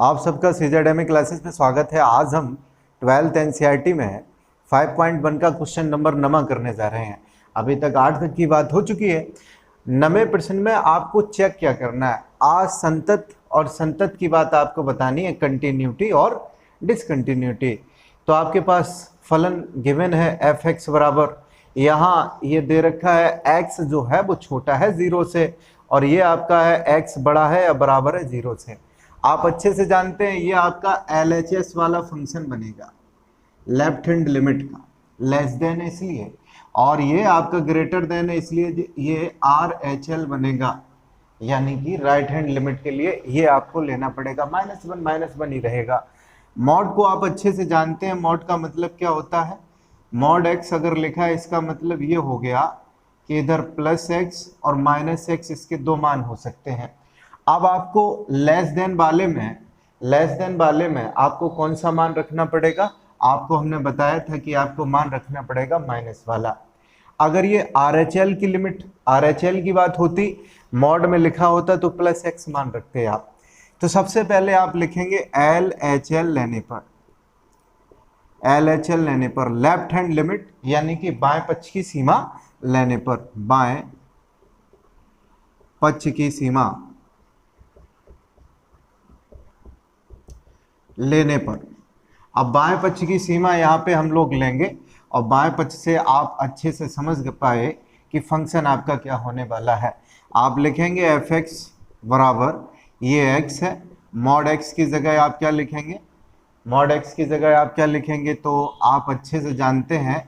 आप सबका सीजेडएमई क्लासेस में स्वागत है। आज हम 12th एनसीईआरटी में 5.1 का क्वेश्चन नंबर 9 करने जा रहे हैं। अभी तक 8 तक की बात हो चुकी है। 9वें प्रश्न में आपको चेक क्या करना है, आज संतत और संतत की बात आपको बतानी है, कंटिन्यूटी और डिसकंटिन्यूटी। तो आपके पास फलन गिवन है एफ एक्स बराबर, यहाँ ये दे रखा है एक्स जो है वो छोटा है 0 से, और ये आपका है एक्स बड़ा है या बराबर है 0 से। आप अच्छे से जानते हैं ये आपका LHS वाला फंक्शन बनेगा, लेफ्ट हैंड लिमिट का, लेस देन इसलिए, और ये आपका ग्रेटर देन है इसलिए ये RHL बनेगा, यानी कि राइट हैंड लिमिट के लिए ये आपको लेना पड़ेगा। -1 ही रहेगा। मॉड को आप अच्छे से जानते हैं, मॉड का मतलब क्या होता है। मॉड x अगर लिखा है इसका मतलब ये हो गया कि इधर +x और -x इसके दो मान हो सकते हैं। अब आपको लेस देन वाले में आपको कौन सा मान रखना पड़ेगा, आपको हमने बताया था कि आपको मान रखना पड़ेगा माइनस वाला। अगर ये RHL की लिमिट, RHL की बात होती, मॉड में लिखा होता तो +x मान रखते आप। तो सबसे पहले आप लिखेंगे LHL लेने पर लेफ्ट हैंड लिमिट, यानी कि बाएं पक्ष की सीमा लेने पर, बाएं पक्ष की सीमा लेने पर। अब बाएं पक्ष की सीमा यहाँ पे हम लोग लेंगे, और बाएं पक्ष से आप अच्छे से समझ पाए कि फंक्शन आपका क्या होने वाला है। आप लिखेंगे एफ एक्स बराबर, ये x है, मॉड x की जगह आप क्या लिखेंगे, मॉड x की जगह आप क्या लिखेंगे, तो आप अच्छे से जानते हैं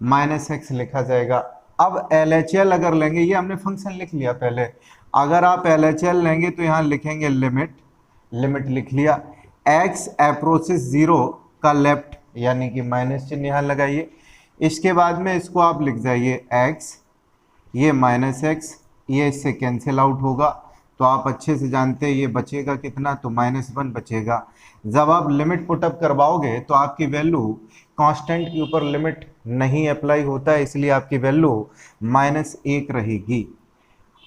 -x लिखा जाएगा। अब LHL अगर लेंगे, ये हमने फंक्शन लिख लिया पहले, अगर आप LHL लेंगे तो यहाँ लिखेंगे लिमिट लिख लिया, x अप्रोचेस 0 का लेफ्ट, यानी कि माइनस चिन्ह यहाँ लगाइए। इसके बाद में इसको आप लिख जाइए x, ये -x, ये इससे कैंसिल आउट होगा, तो आप अच्छे से जानते हैं ये बचेगा कितना, तो -1 बचेगा। जब आप लिमिट पुटअप करवाओगे तो आपकी वैल्यू कांस्टेंट के ऊपर लिमिट नहीं अप्लाई होता है, इसलिए आपकी वैल्यू -1 रहेगी।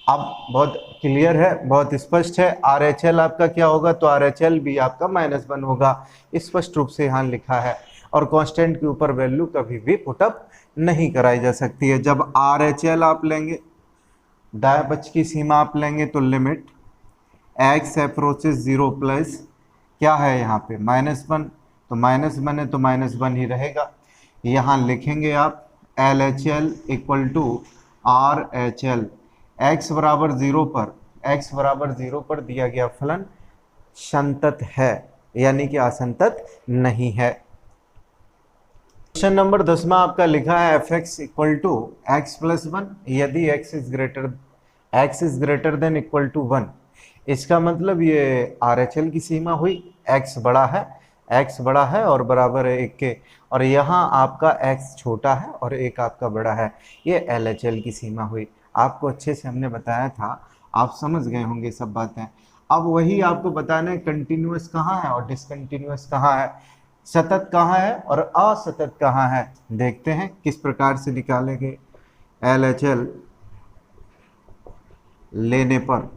अब बहुत क्लियर है, बहुत स्पष्ट है। RHL आपका क्या होगा, तो RHL भी आपका -1 होगा, स्पष्ट रूप से यहाँ लिखा है। और कांस्टेंट के ऊपर वैल्यू कभी भी पुटअप नहीं कराई जा सकती है। जब RHL आप लेंगे, दाएं पक्ष की सीमा आप लेंगे, तो लिमिट x अप्रोचेस 0 प्लस क्या है यहाँ पे -1, तो -1 है तो -1 ही रहेगा। यहाँ लिखेंगे आप LHL equal to RHL, x बराबर 0 पर दिया गया फलन संतत है, यानी कि असंतत नहीं है। क्वेश्चन नंबर 10 में आपका लिखा है f x equal to x +1 यदि x is greater than equal to 1। इसका मतलब ये RHL की सीमा हुई, x बड़ा है और बराबर है 1 के, और यहाँ आपका x छोटा है और 1 आपका बड़ा है, ये LHL की सीमा हुई। आपको अच्छे से हमने बताया था, आप समझ गए होंगे सब बातें। अब वही आपको बताना है कंटिन्यूअस कहाँ है और डिसकंटिन्यूअस कहाँ है, सतत कहाँ है और असतत कहाँ है। देखते हैं किस प्रकार से निकालेंगे। LHL लेने पर,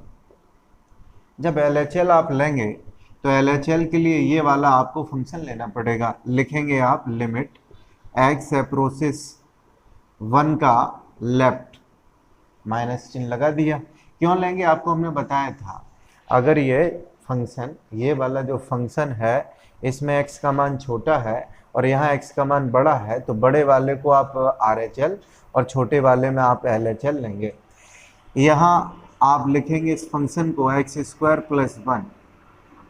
जब LHL आप लेंगे तो LHL के लिए ये वाला आपको फंक्शन लेना पड़ेगा। लिखेंगे आप लिमिट x अप्रोचेस 1 का लेफ्ट, माइनस चिन्ह लगा दिया। क्यों लेंगे, आपको हमने बताया था, अगर ये फंक्शन, ये वाला जो फंक्शन है, इसमें x का मान छोटा है और यहाँ x का मान बड़ा है, तो बड़े वाले को आप RHL और छोटे वाले में आप LHL लेंगे। यहाँ आप लिखेंगे इस फंक्शन को x² + 1।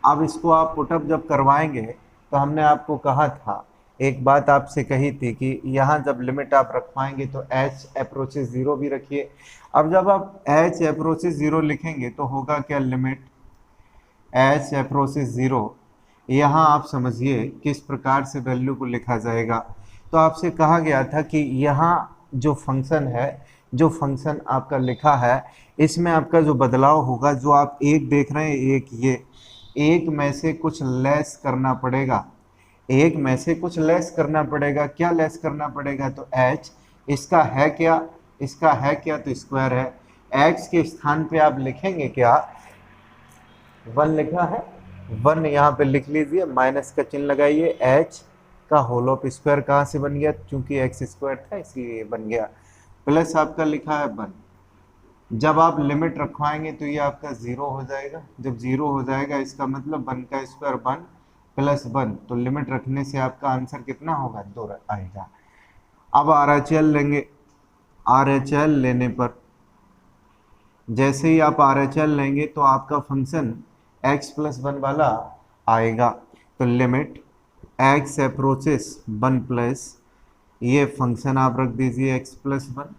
अब इसको आप पुटअप जब करवाएंगे तो हमने आपको कहा था, एक बात आपसे कही थी कि यहाँ जब लिमिट आप रखवाएंगे तो h अप्रोचेस 0 भी रखिए। अब जब आप h अप्रोचेस 0 लिखेंगे तो होगा क्या, लिमिट h अप्रोचेस 0, यहाँ आप समझिए किस प्रकार से वैल्यू को लिखा जाएगा। तो आपसे कहा गया था कि यहाँ जो फंक्शन है, जो फंक्शन आपका लिखा है, इसमें आपका जो बदलाव होगा, जो आप एक देख रहे हैं, एक ये एक में से कुछ लेस करना पड़ेगा, एक में से कुछ लेस करना पड़ेगा। क्या लेस करना पड़ेगा, तो h, इसका है क्या, इसका है क्या, तो स्क्वायर है। x के स्थान पे आप लिखेंगे क्या, 1 लिखा है, 1 यहाँ पे लिख लीजिए, माइनस का चिन्ह लगाइए, h का होल ऑफ स्क्वायर कहाँ से बन गया, क्योंकि एक्स स्क्वायर था इसलिए ये बन गया, प्लस आपका लिखा है 1। जब आप लिमिट रखवाएंगे तो ये आपका 0 हो जाएगा, जब 0 हो जाएगा इसका मतलब 1 का स्क्वायर 1 प्लस 1, तो लिमिट रखने से आपका आंसर कितना होगा, 2 आएगा। अब RHL लेंगे, RHL लेने पर जैसे ही आप RHL लेंगे तो आपका फंक्शन x प्लस 1 वाला आएगा, तो लिमिट x अप्रोचेस 1 प्लस ये फंक्शन आप रख दीजिए x प्लस 1।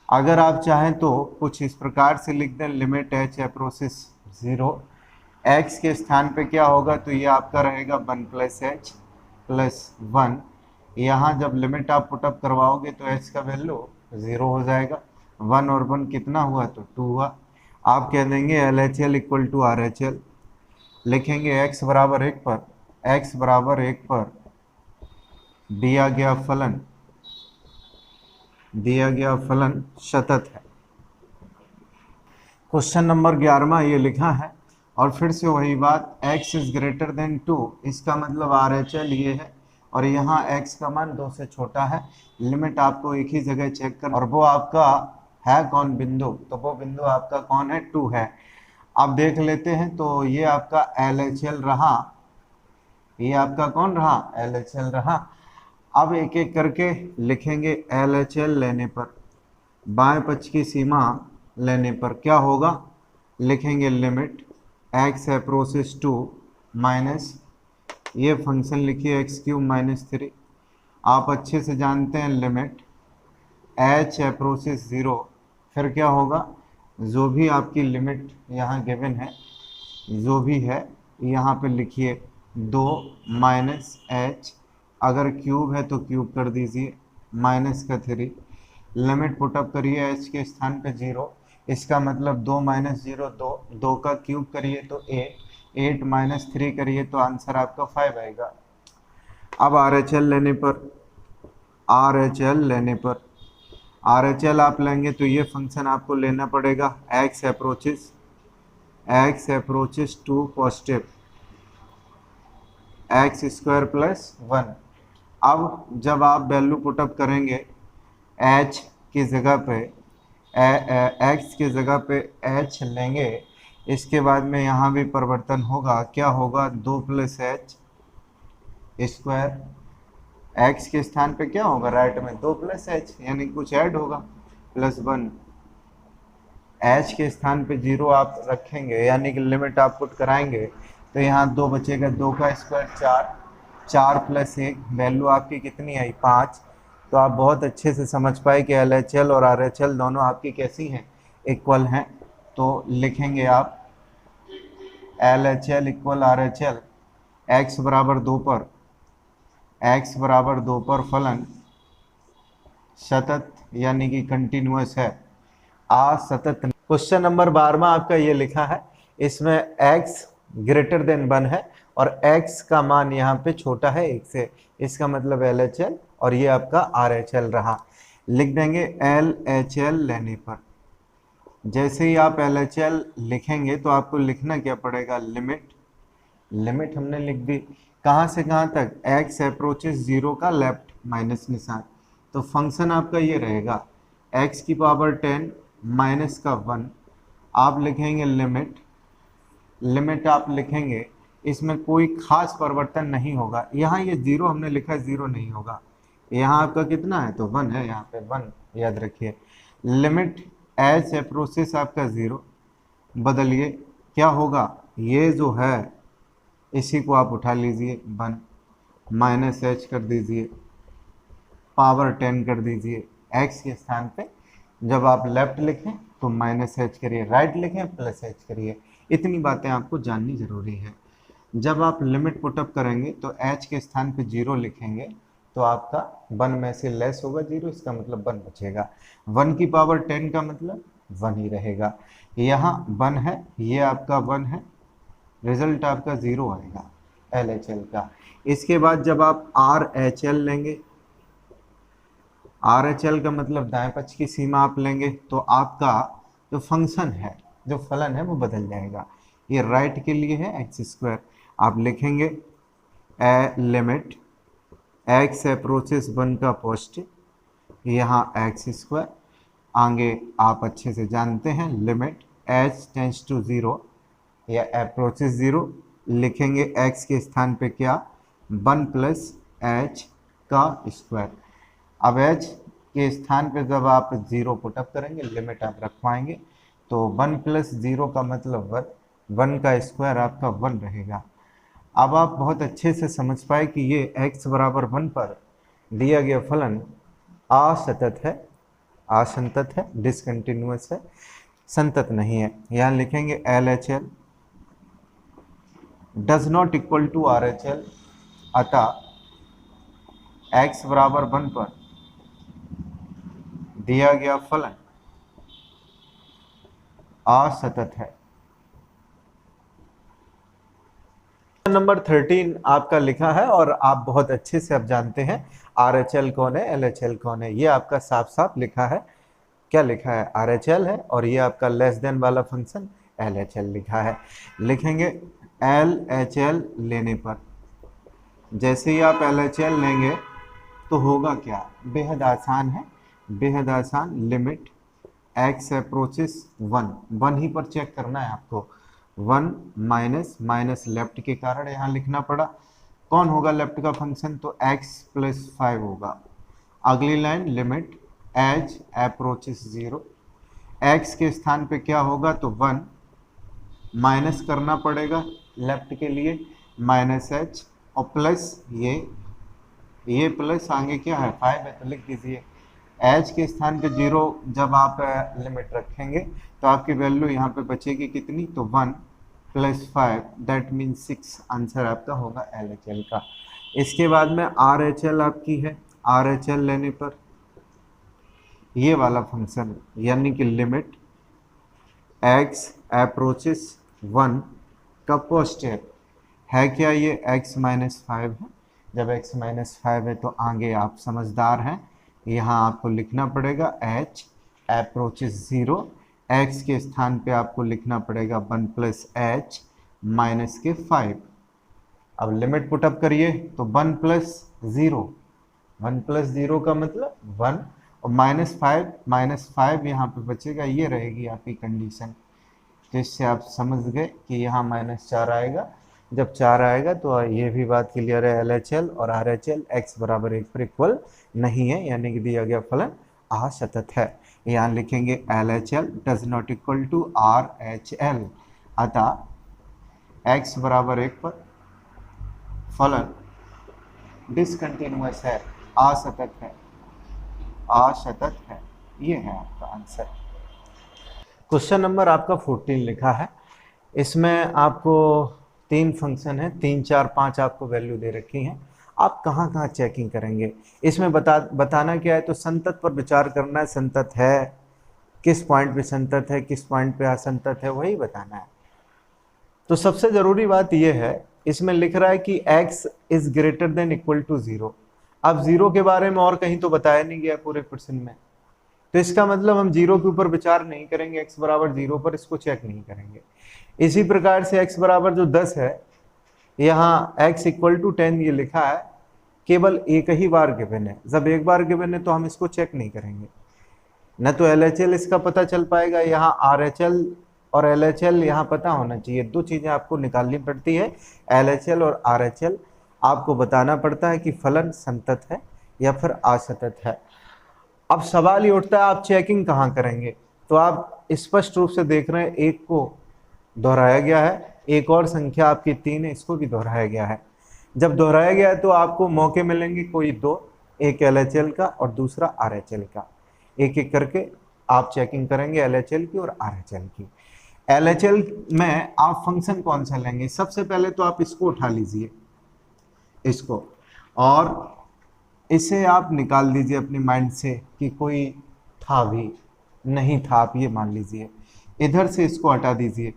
अगर आप चाहें तो कुछ इस प्रकार से लिख दें, लिमिट h अप्रोचेस 0, x के स्थान पे क्या होगा, तो ये आपका रहेगा 1 प्लस h प्लस 1। यहाँ जब लिमिट आप पुटअप करवाओगे तो h का वैल्यू 0 हो जाएगा, 1 और 1 कितना हुआ, तो 2 हुआ। आप कह देंगे LHL इक्वल टू RHL, लिखेंगे x बराबर 1 पर, x बराबर 1 पर दिया गया फलन सतत है। क्वेश्चन नंबर 11 ये लिखा है, और फिर से वही बात, x इज ग्रेटर देन 2, इसका मतलब RHL ये है, और यहाँ x का मान 2 से छोटा है। लिमिट आपको एक ही जगह चेक कर, और वो आपका है कौन बिंदु, तो वो बिंदु आपका कौन है, 2 है। अब देख लेते हैं, तो ये आपका LHL रहा, ये आपका कौन रहा, LHL रहा। अब एक एक करके लिखेंगे, LHL लेने पर, बाएं पक्ष की सीमा लेने पर क्या होगा, लिखेंगे लिमिट x अप्रोचेस 2 माइनस ये फंक्शन लिखिए x क्यूब माइनस 3। आप अच्छे से जानते हैं लिमिट h अप्रोचेस 0, फिर क्या होगा, जो भी आपकी लिमिट यहाँ गिवन है, जो भी है यहाँ पे लिखिए 2 माइनस h, अगर क्यूब है तो क्यूब कर दीजिए, माइनस का 3, लिमिट पुटअप करिए h के स्थान पे 0, इसका मतलब 2 माइनस 0 2, 2 का क्यूब करिए तो 8, 8 माइनस 3 करिए तो आंसर आपका 5 आएगा। अब RHL लेने पर RHL आप लेंगे तो ये फंक्शन आपको लेना पड़ेगा x approaches 2 positive x square plus 1। अब जब आप वैल्यू पुटअप करेंगे h की जगह पे x की जगह पे h लेंगे, इसके बाद में यहाँ भी परिवर्तन होगा, क्या होगा, 2 प्लस h स्क्वायर, x के स्थान पे क्या होगा, राइट में 2 प्लस h, यानी कुछ ऐड होगा, प्लस 1, h के स्थान पे 0 आप रखेंगे, यानी कि लिमिट आप पुट कराएंगे तो यहाँ 2 बचेगा, 2 का स्क्वायर 4, 4 प्लस 1, वैल्यू आपकी कितनी आई, 5। तो आप बहुत अच्छे से समझ पाए कि LHL और RHL दोनों आपकी कैसी हैं, इक्वल हैं। तो लिखेंगे आप LHL इक्वल RHL, x बराबर 2 पर फलन सतत यानी कि कंटिन्यूअस है, असतत। क्वेश्चन नंबर 12 आपका ये लिखा है, इसमें x ग्रेटर देन 1 है और x का मान यहाँ पे छोटा है 1 से, इसका मतलब LHL, और ये आपका RHL रहा। लिख देंगे LHL लेने पर, जैसे ही आप LHL लिखेंगे तो आपको लिखना क्या पड़ेगा, लिमिट हमने लिख दी, कहाँ से कहाँ तक, x अप्रोचेस 0 का लेफ्ट माइनस निशान, तो फंक्शन आपका ये रहेगा x की पावर 10 माइनस का 1। आप लिखेंगे लिमिट आप लिखेंगे, इसमें कोई खास परिवर्तन नहीं होगा, यहाँ ये 0 हमने लिखा है, 0 नहीं होगा, यहाँ आपका कितना है, तो 1 है, यहाँ पे 1 याद रखिए। लिमिट h अप्रोचेस आपका 0, बदलिए क्या होगा, ये जो है इसी को आप उठा लीजिए, 1 माइनस h कर दीजिए, पावर 10 कर दीजिए, x के स्थान पे जब आप लेफ्ट लिखें तो माइनस h करिए, राइट लिखें प्लस h करिए। इतनी बातें आपको जाननी जरूरी है। जब आप लिमिट पुटअप करेंगे तो h के स्थान पे 0 लिखेंगे तो आपका 1 में से लेस होगा 0, इसका मतलब 1 बचेगा, 1 की पावर 10 का मतलब 1 ही रहेगा, यहाँ 1 है, ये आपका 1 है, रिजल्ट आपका 0 आएगा LHL का। इसके बाद जब आप RHL लेंगे, RHL का मतलब दाएं पक्ष की सीमा आप लेंगे, तो आपका जो फंक्शन है, जो फलन है वो बदल जाएगा, ये राइट के लिए है एक्स स्क्वायर। आप लिखेंगे ए लिमिट एक्स अप्रोचेस 1 का पॉजिटिव, यहाँ एक्स स्क्वायर, आगे आप अच्छे से जानते हैं लिमिट एच टेंस टू 0 या अप्रोचेस 0, लिखेंगे एक्स के स्थान पे क्या 1 प्लस एच का स्क्वायर। अब एच के स्थान पे जब आप 0 पुटअप करेंगे, लिमिट आप रखवाएंगे, तो 1 प्लस 0 का मतलब 1 का स्क्वायर आपका 1 रहेगा। अब आप बहुत अच्छे से समझ पाए कि ये x बराबर 1 पर दिया गया फलन असतत है, असंतत है, डिसकंटिन्यूअस है, संतत नहीं है। यहाँ लिखेंगे LHL does not equal to RHL, अतः x बराबर 1 पर दिया गया फलन असतत है। नंबर 13 आपका लिखा है और आप बहुत अच्छे से अब जानते हैं RHL कौन है, LHL कौन है। ये आपका साफ साफ लिखा है, क्या लिखा है RHL है, और ये आपका लेस देन वाला फंक्शन LHL लिखा है। लिखेंगे LHL लेने पर, जैसे ही आप LHL लेंगे तो होगा क्या, बेहद आसान है, बेहद आसान। लिमिट x अप्रोचेस 1 ही पर चेक करना है आपको। 1 माइनस माइनस लेफ्ट के कारण यहाँ लिखना पड़ा, कौन होगा लेफ्ट का फंक्शन, तो x प्लस 5 होगा। अगली line limit h approaches 0, x के स्थान पे क्या होगा, तो 1 माइनस करना पड़ेगा लेफ्ट के लिए माइनस h, और प्लस ये प्लस आगे क्या है 5 है, तो लिख दीजिए h के स्थान पे 0 जब आप लिमिट रखेंगे तो आपकी वैल्यू यहाँ पे बचेगी कितनी, तो 1 प्लस 5 दैट मीन 6, आंसर आपका होगा LHL का। इसके बाद में RHL आपकी है, RHL लेने पर ये वाला फंक्शन यानी कि लिमिट x अप्रोचेस 1 का पॉजिटिव है, क्या ये x माइनस 5 है। जब x माइनस 5 है तो आगे आप समझदार हैं, यहाँ आपको लिखना पड़ेगा h अप्रोचेस 0, x के स्थान पे आपको लिखना पड़ेगा 1 प्लस h माइनस के 5। अब लिमिट पुटअप करिए तो 1 प्लस 0, 1 प्लस 0 का मतलब 1, और माइनस 5 यहाँ पे बचेगा, ये रहेगी आपकी कंडीशन। तो इससे आप समझ गए कि यहाँ -4 आएगा, जब 4 आएगा तो ये भी बात क्लियर है, LHL और RHL x बराबर 1 पर इक्वल नहीं है, यानी कि दिया गया फलन असतत है। यहाँ लिखेंगे LHL does not equal to RHL, अतः x बराबर 1 पर फलन डिसकंटिन्यूअस है, असतत है, असतत है। ये है आपका आंसर। क्वेश्चन नंबर आपका 14 लिखा है, इसमें आपको 3 फंक्शन है, 3 4 5 आपको वैल्यू दे रखी हैं। आप कहाँ कहाँ चेकिंग करेंगे, इसमें बताना क्या है, तो संतत पर विचार करना है, संतत है, किस पॉइंट पे संतत है, किस पॉइंट पे असंतत है, वही बताना है। तो सबसे ज़रूरी बात यह है, इसमें लिख रहा है कि x is greater than equal to 0। अब 0 के बारे में और कहीं तो बताया नहीं गया पूरे क्वेश्चन में, तो इसका मतलब हम 0 के ऊपर विचार नहीं करेंगे, x बराबर 0 पर इसको चेक नहीं करेंगे। इसी प्रकार से x बराबर जो 10 है, यहाँ x इक्वल टू 10 ये लिखा है, केवल एक ही बार गिवन है। जब एक बार गिवन है तो हम इसको चेक नहीं करेंगे, न तो LHL इसका पता चल पाएगा, यहाँ RHL और LHL यहाँ पता होना चाहिए। 2 चीज़ें आपको निकालनी पड़ती है, LHL और RHL आपको बताना पड़ता है कि फलन संतत है या फिर असतत है। अब सवाल ये उठता है आप चेकिंग कहाँ करेंगे, तो आप स्पष्ट रूप से देख रहे हैं 1 को दोहराया गया है, एक और संख्या आपकी 3 है, इसको भी दोहराया गया है। जब दोहराया गया है तो आपको मौके मिलेंगे कोई 2, एक LHL का और दूसरा RHL का। एक एक करके आप चेकिंग करेंगे LHL की और RHL की। LHL में आप फंक्शन कौन सा लेंगे, सबसे पहले तो आप इसको उठा लीजिए, इसको, और इसे आप निकाल दीजिए अपनी माइंड से कि कोई था भी नहीं था, आप ये मान लीजिए। इधर से इसको हटा दीजिए,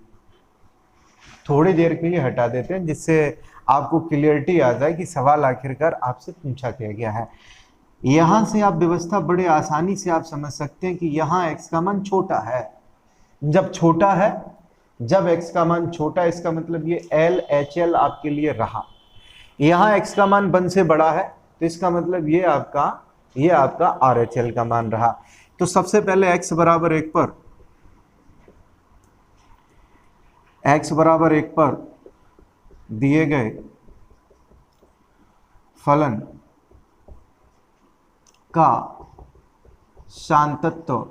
थोड़ी देर के लिए हटा देते हैं जिससे आपको क्लियरिटी आ जाए कि सवाल आखिरकार आपसे पूछा क्या गया है। यहाँ से आप व्यवस्था बड़े आसानी से आप समझ सकते हैं कि यहाँ x का मान छोटा है। जब छोटा है जब x का मान छोटा है, इसका मतलब ये LHL आपके लिए रहा। यहाँ x का मान 1 से बड़ा है, तो इसका मतलब ये आपका RHL का मान रहा। तो सबसे पहले x बराबर 1 पर दिए गए फलन का शांतत्व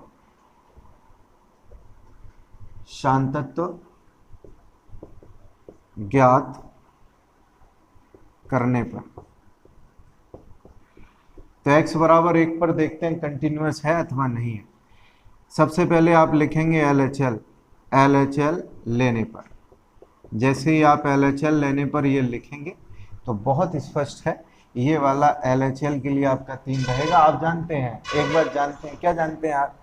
ज्ञात करने पर, तो x बराबर 1 पर देखते हैं कंटिन्यूअस है अथवा नहीं है। सबसे पहले आप लिखेंगे LHL लेने पर। जैसे ही आप LHL लेने पर ये लिखेंगे तो बहुत स्पष्ट है, ये वाला LHL के लिए आपका 3 रहेगा। आप जानते हैं, एक बार जानते हैं, क्या जानते हैं आप,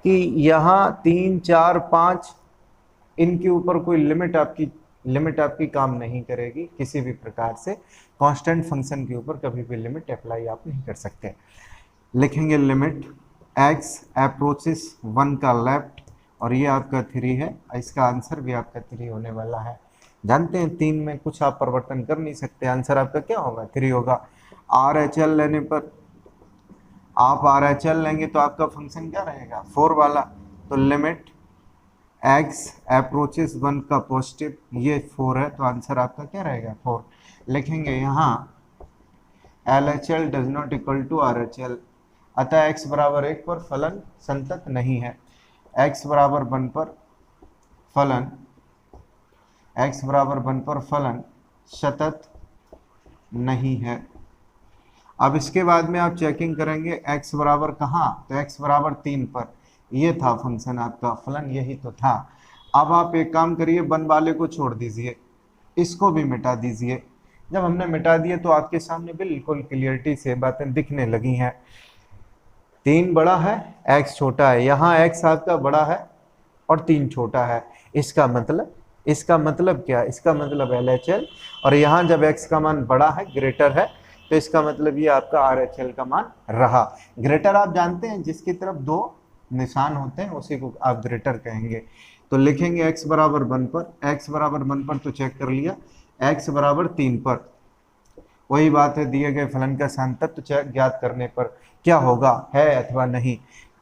कि यहाँ 3, 4, 5 इनके ऊपर कोई लिमिट आपकी काम नहीं करेगी किसी भी प्रकार से। कांस्टेंट फंक्शन के ऊपर कभी भी लिमिट अप्लाई आप नहीं कर सकते। लिखेंगे लिमिट x अप्रोचेस 1 का लेफ्ट, और ये आपका 3 है, इसका आंसर भी आपका 3 होने वाला है। जानते हैं 3 में कुछ आप परिवर्तन कर नहीं सकते, आंसर आपका क्या होगा, 3 होगा। RHL लेने पर, आप RHL लेंगे तो आपका फंक्शन क्या रहेगा, 4 वाला। तो लिमिट x अप्रोचेस 1 का पॉजिटिव, ये 4 है, तो आंसर आपका क्या रहेगा, 4। लिखेंगे यहाँ LHL does not equal to RHL, अतः x बराबर 1 पर फलन संतत नहीं है। x बराबर 1 पर फलन सतत नहीं है। अब इसके बाद में आप चेकिंग करेंगे x बराबर कहाँ, तो x बराबर 3 पर, ये था फंक्शन आपका, फलन यही तो था। अब आप एक काम करिए, 1 वाले को छोड़ दीजिए, इसको भी मिटा दीजिए। जब हमने मिटा दिए तो आपके सामने बिल्कुल क्लियरिटी से बातें दिखने लगी हैं। 3 बड़ा है, x छोटा है, यहाँ x आपका बड़ा है और 3 छोटा है। इसका मतलब क्या, इसका मतलब LHL, और यहाँ जब x का मान बड़ा है, ग्रेटर है, तो इसका मतलब ये आपका RHL का मान रहा। ग्रेटर आप जानते हैं, जिसकी तरफ 2 निशान होते हैं उसी को आप ग्रेटर कहेंगे। तो लिखेंगे x बराबर 1 पर, तो चेक कर लिया, x बराबर 3 पर, वही बात है, दिए गए फलन का सान्तत्व ज्ञात करने पर क्या होगा, है अथवा नहीं।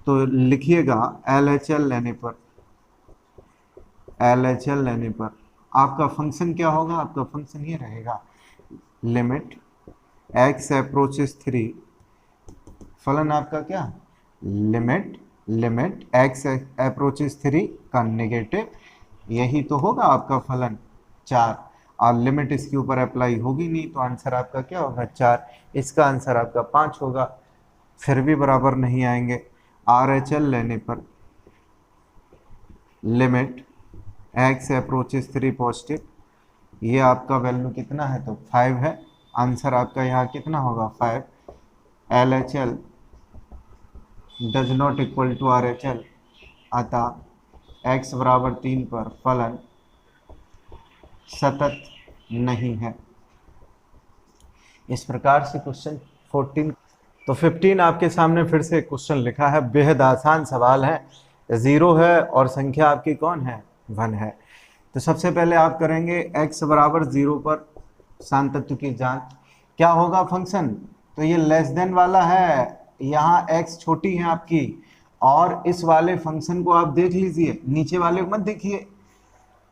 तो लिखिएगा LHL लेने पर आपका फंक्शन क्या होगा, आपका फंक्शन ये रहेगा, लिमिट x अप्रोचेस 3, फलन आपका क्या, लिमिट x अप्रोचेस 3 का नेगेटिव, यही तो होगा आपका फलन 4, और लिमिट इसके ऊपर अप्लाई होगी नहीं, तो आंसर आपका क्या होगा, 4। इसका आंसर आपका 5 होगा। फिर भी बराबर नहीं आएंगे। RHL लेने पर लिमिट x अप्रोचेस 3 पॉजिटिव, ये आपका वैल्यू कितना है, तो 5 है, आंसर आपका यहाँ कितना होगा, 5। LHL does not equal to RHL, अतः x बराबर 3 पर फलन सतत नहीं है। इस प्रकार से क्वेश्चन 14, तो 15 आपके सामने फिर से क्वेश्चन लिखा है, बेहद आसान सवाल है, 0 है और संख्या आपकी कौन है, 1 है। तो सबसे पहले आप करेंगे x बराबर 0 पर सान्तत्व की जांच। क्या होगा फंक्शन, तो ये लेस देन वाला है, यहाँ x छोटी है आपकी, और इस वाले फंक्शन को आप देख लीजिए, नीचे वाले को मत देखिए,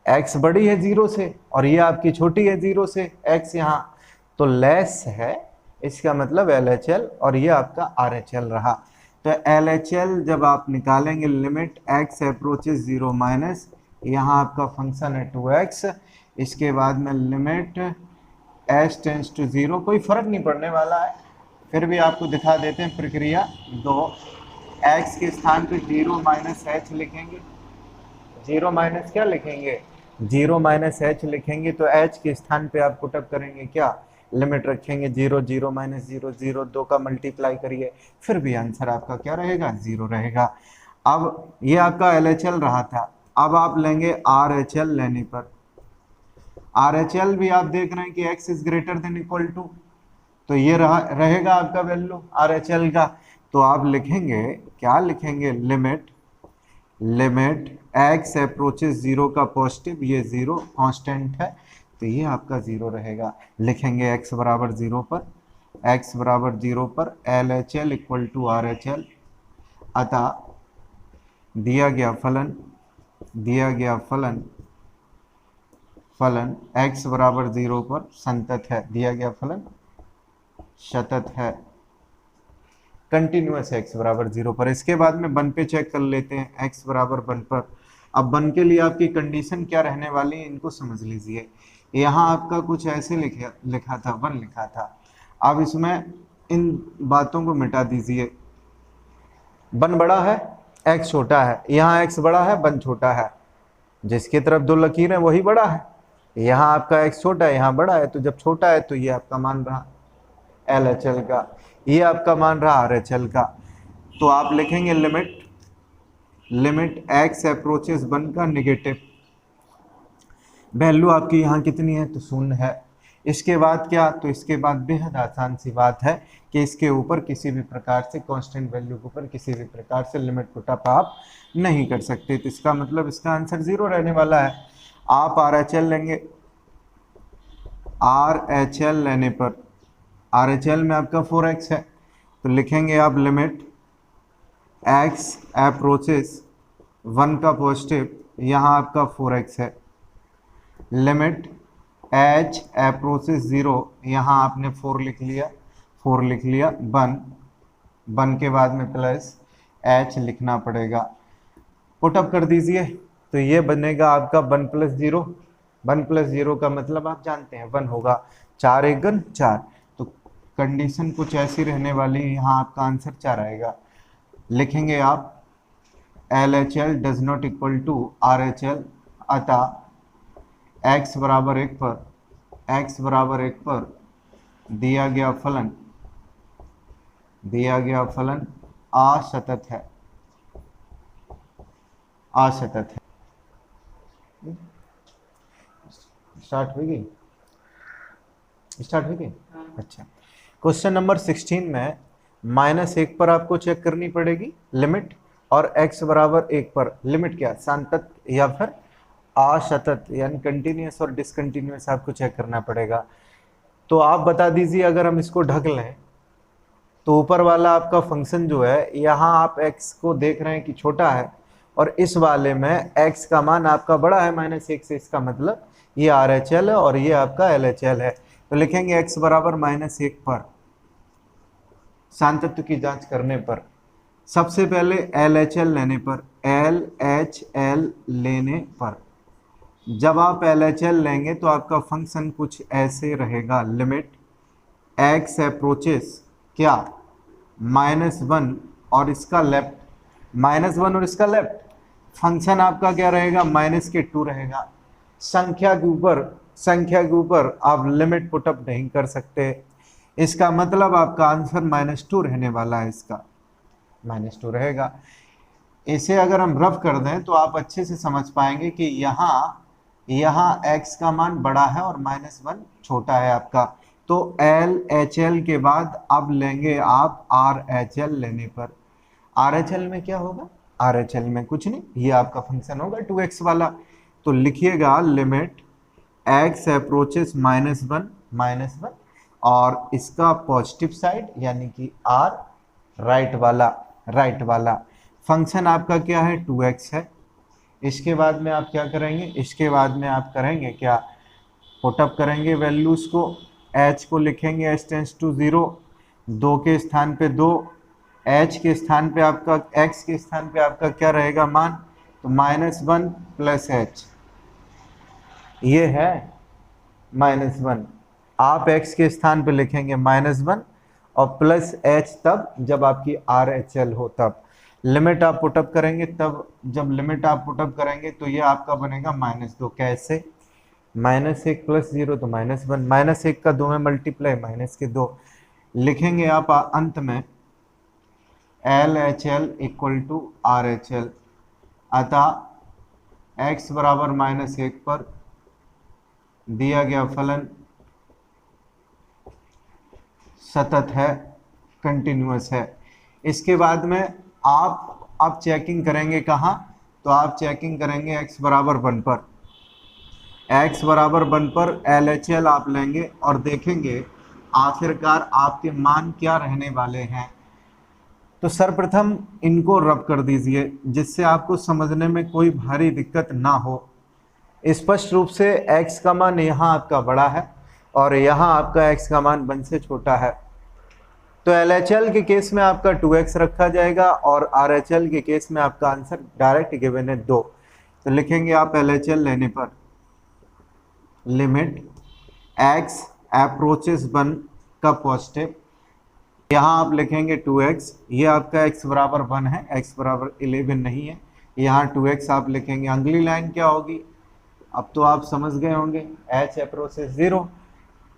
x बड़ी है 0 से और ये आपकी छोटी है 0 से, x यहाँ तो लेस है, इसका मतलब LHL, और ये आपका RHL रहा। तो LHL जब आप निकालेंगे, लिमिट x अप्रोचेस 0 माइनस, यहाँ आपका फंक्शन है 2x, इसके बाद में लिमिट h टेंस टू 0, कोई फर्क नहीं पड़ने वाला है, फिर भी आपको दिखा देते हैं प्रक्रिया 2। x के स्थान पे 0 माइनस h लिखेंगे, 0 माइनस क्या लिखेंगे, 0 माइनस h लिखेंगे, तो h के स्थान पे आप पुटअप करेंगे क्या, लिमिट रखेंगे 0, 0 माइनस 0, 0, 2 का मल्टीप्लाई करिए, फिर भी आंसर आपका क्या रहेगा, 0 रहेगा। अब ये आपका LHL रहा था, अब आप लेंगे RHL लेने पर, RHL भी आप देख रहे हैं कि x is greater than equal to, तो ये रहेगा आपका वैल्यू RHL का। तो आप लिखेंगे, क्या लिखेंगे, लिमिट x अप्रोचेस जीरो का पॉजिटिव, ये जीरो कांस्टेंट है तो ये आपका जीरो रहेगा। लिखेंगे x बराबर जीरो पर, x बराबर जीरो पर LHL इक्वल टू RHL, अतः दिया गया फलन x बराबर जीरो पर संतत है, दिया गया फलन सतत है, कंटिन्यूअस है x बराबर जीरो पर। इसके बाद में वन पे चेक कर लेते हैं, x बराबर वन पर। अब वन के लिए आपकी कंडीशन क्या रहने वाली है इनको समझ लीजिए। यहाँ आपका कुछ ऐसे लिखा था, वन लिखा था। अब इसमें इन बातों को मिटा दीजिए। वन बड़ा है, x छोटा है, यहाँ x बड़ा है, वन छोटा है, जिसकी तरफ दो लकीर है वही बड़ा है। यहाँ आपका x छोटा है, यहाँ बड़ा है, तो जब छोटा है तो ये आपका मान रहा LHL का, ये आपका मान रहा RHL का। तो आप लिखेंगे लिमिट x अप्रोचेस वन का नेगेटिव वैल्यू आपकी यहाँ कितनी है तो शून्य है। इसके बाद क्या, तो इसके बाद बेहद आसान सी बात है कि इसके ऊपर किसी भी प्रकार से कांस्टेंट वैल्यू के ऊपर किसी भी प्रकार से लिमिट पुट अप आप नहीं कर सकते। तो इसका मतलब इसका आंसर जीरो रहने वाला है। आप RHL लेंगे, RHL लेने पर RHL में आपका 4x है तो लिखेंगे आप लिमिट x अप्रोचेस वन का पॉजिटिव, यहाँ आपका 4x है, लिमिट h अप्रोचेस जीरो, यहाँ आपने 4 लिख लिया, वन के बाद में प्लस h लिखना पड़ेगा। पुटअप कर दीजिए तो ये बनेगा आपका 1 + 0। 1 + 0 का मतलब आप जानते हैं 1 होगा, 4 × 1 = 4। तो कंडीशन कुछ ऐसी रहने वाली है, यहाँ आपका आंसर 4 आएगा। लिखेंगे आप LHL does not equal to RHL, अतः x बराबर 1 पर दिया गया फलन असतत है। स्टार्ट हो गई। अच्छा, क्वेश्चन नंबर 16 में -1 पर आपको चेक करनी पड़ेगी लिमिट, और x बराबर 1 पर लिमिट क्या, संतत या फिर असतत, यानी कंटिन्यूअस और डिसकंटिन्यूअस आपको चेक करना पड़ेगा। तो आप बता दीजिए, अगर हम इसको ढक लें तो ऊपर वाला आपका फंक्शन जो है, यहाँ आप x को देख रहे हैं कि छोटा है, और इस वाले में x का मान आपका बड़ा है -1 से, इसका मतलब ये RHL है और ये आपका LHL है। तो लिखेंगे x बराबर -1 पर सांतत्व की जांच करने पर, सबसे पहले LHL लेने पर, जब आप LHL लेंगे तो आपका फंक्शन कुछ ऐसे रहेगा, लिमिट x अप्रोचेस क्या -1 और इसका लेफ्ट, -1 और इसका लेफ्ट, फंक्शन आपका क्या रहेगा, -2 रहेगा। संख्या के ऊपर आप लिमिट पुटअप नहीं कर सकते, इसका मतलब आपका आंसर -2 रहने वाला है, इसका -2 रहेगा। इसे अगर हम रफ कर दें तो आप अच्छे से समझ पाएंगे कि यहाँ x का मान बड़ा है और -1 छोटा है आपका। तो LHL के बाद अब लेंगे आप RHL लेने पर। RHL में क्या होगा, RHL में कुछ नहीं, ये आपका फंक्शन होगा 2x वाला। तो लिखिएगा लिमिट x अप्रोचेस -1 और इसका पॉजिटिव साइड यानी कि R राइट वाला फंक्शन आपका क्या है, 2x है। इसके बाद में आप क्या करेंगे, इसके बाद में आप करेंगे क्या, पुटअप करेंगे वैल्यूज को, h को लिखेंगे h टेंड्स टू 0, 2 के स्थान पे 2, h के स्थान पे आपका, x के स्थान पे आपका क्या रहेगा मान, तो -1 + h, ये है -1। आप x के स्थान पे लिखेंगे -1 और प्लस h तब जब आपकी RHL हो, तब लिमिट आप पुटअप करेंगे, तब जब लिमिट आप पुटअप करेंगे तो ये आपका बनेगा -2। कैसे, -1 + 0 तो -1, -1 का 2 में मल्टीप्लाई -2। लिखेंगे आप अंत में LHL = RHL, अतः x बराबर -1 पर दिया गया फलन सतत है, कंटिन्यूअस है। इसके बाद में आप अब चेकिंग करेंगे कहाँ, तो तो आप चेकिंग करेंगे x बराबर 1 पर, x बराबर 1 पर LHL आप लेंगे और देखेंगे आखिरकार आपके मान क्या रहने वाले हैं। तो सर्वप्रथम इनको रब कर दीजिए जिससे आपको समझने में कोई भारी दिक्कत ना हो। स्पष्ट रूप से x का मान यहाँ आपका बड़ा है और यहाँ आपका x का मान 1 से छोटा है। तो LHL के केस में आपका 2x रखा जाएगा और RHL के केस में आपका आंसर डायरेक्ट गिवन है 2। तो लिखेंगे आप LHL लेने पर लिमिट x अप्रोचेस 1 का पॉजिटिव, यहाँ आप लिखेंगे 2x, ये आपका x बराबर 1 है, x बराबर 11 नहीं है, यहाँ 2x आप लिखेंगे। अगली लाइन क्या होगी अब तो आप समझ गए होंगे, h अप्रोचेस 0,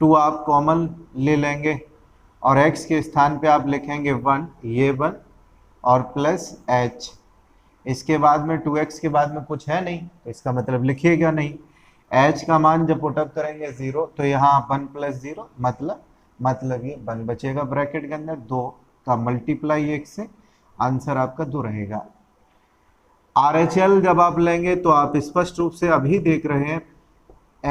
2 आप कॉमन ले लेंगे और x के स्थान पे आप लिखेंगे 1, ये 1 और प्लस h। इसके बाद में 2x के बाद में कुछ है नहीं तो इसका मतलब लिखिएगा नहीं। h का मान जब पुटअप करेंगे 0 तो यहाँ 1 प्लस 0 मतलब ये 1 बचेगा ब्रैकेट के अंदर, 2 का मल्टीप्लाई 1 से, आंसर आपका 2 रहेगा। RHL जब आप लेंगे तो आप स्पष्ट रूप से अभी देख रहे हैं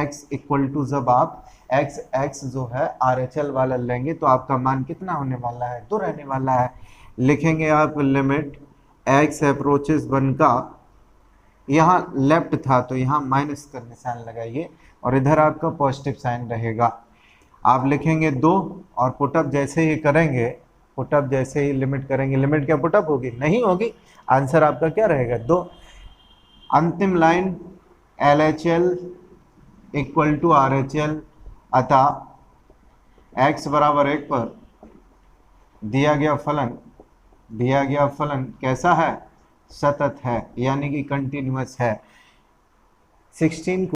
x इक्वल टू, जब आप x जो है RHL वाला लेंगे तो आपका मान कितना होने वाला है, 2 रहने वाला है। लिखेंगे आप लिमिट x अप्रोचेस 1 का, यहाँ लेफ्ट था तो यहाँ माइनस का निशान लगाइए और इधर आपका पॉजिटिव साइन रहेगा। आप लिखेंगे 2 और पुटअप जैसे ही करेंगे, पुटअप जैसे ही लिमिट करेंगे, लिमिट क्या पुटअप होगी, नहीं होगी, आंसर आपका क्या रहेगा 2। अंतिम line LHL equal to RHL, अतः x बराबर 1 पर दिया गया फलन कैसा है, सतत है, यानी कि कंटिन्यूअस है। 16